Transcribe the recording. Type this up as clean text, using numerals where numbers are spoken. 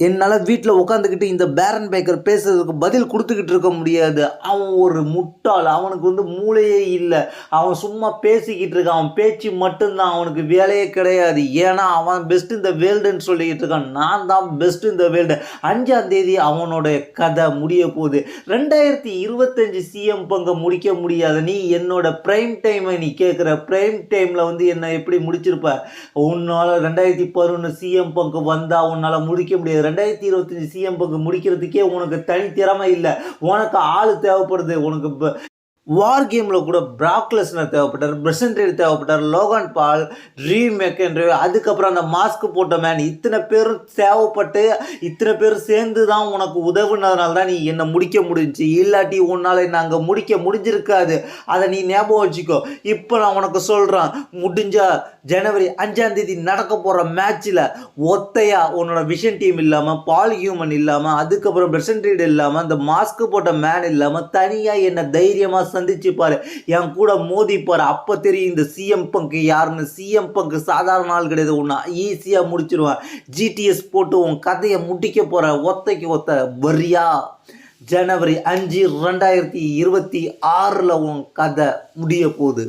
என்னால் வீட்டில் உட்காந்துக்கிட்டு இந்த பேரன் பேக்கர் பேசுறதுக்கு பதில் கொடுத்துக்கிட்டு இருக்க முடியாது. அவன் ஒரு முட்டாள். அவனுக்கு மூளையே இல்லை. அவன் சும்மா பேசிக்கிட்டு இருக்கான். அவன் பேச்சு மட்டும்தான், அவனுக்கு வேலையே கிடையாது. ஏன்னா அவன் பெஸ்ட் இந்த வேர்ல்டுன்னு சொல்லிக்கிட்டு இருக்கான். நான் தான் பெஸ்ட் இந்த வேர்ல்டு. 5ஆம் தேதி அவனுடைய கதை முடிய போகுது. 2025 சிஎம் பங்கை முடிக்க முடியாது. நீ என்னோட பிரைம் டைமை நீ கேட்குற. பிரைம் டைமில் என்ன எப்படி முடிச்சிருப்ப? உன்னால் 2011 சிஎம் பங்கு வந்தால் உன்னால் முடிக்க முடியாது. 2025 சிஎம் பங்கு முடிக்கிறதுக்கே உனக்கு தனித்திறமை இல்லை. உனக்கு ஆள் தேவைப்படுது. உனக்கு வார் கேமில் கூட பிராக் லெஸ்னர் தேவைப்பட்டார், பிரசன்டேட் தேவைப்பட்டார், லோகான் பால், ட்ரீம் மெக்கன்ட்ரி, அதுக்கப்புறம் அந்த மாஸ்க் போட்ட மேன். இத்தனை பேரும் தேவைப்பட்டு இத்தனை பேர் சேர்ந்து தான் உனக்கு உதவுனதுனால தான் நீ என்னை முடிக்க முடிஞ்சிச்சு. இல்லாட்டி உன்னால் நாங்கள் முடிக்க முடிஞ்சிருக்காது. அதை நீ ஞாபகம் வச்சுக்கோ. இப்போ நான் உனக்கு சொல்கிறேன், முடிஞ்சா ஜனவரி 5ஆம் தேதி நடக்க போகிற மேட்ச்சில் ஒத்தையா உன்னோட விஷன் டீம் இல்லாமல், பால் ஹியூமன் இல்லாமல், அதுக்கப்புறம் பிரசன்டேட் இல்லாமல், அந்த மாஸ்க் போட்ட மேன் இல்லாமல் தனியாக என்னை தைரியமாக சந்திச்சு பாரு, என் கூட மோதிப்பாரு. அப்ப தெரியும் இந்த சிஎம் பங்கு யாருன்னு. சிஎம் பங்கு சாதாரண ஆள் கிடையாது. உன்னை ஈஸியா முடிச்சிருவான். ஜிடிஎஸ் போட்டு உன் கதையை முடிக்க போற. ஒத்தைக்கு ஒத்த வரியா? ஜனவரி 5, 2026 உன் கதை முடிய போகுது.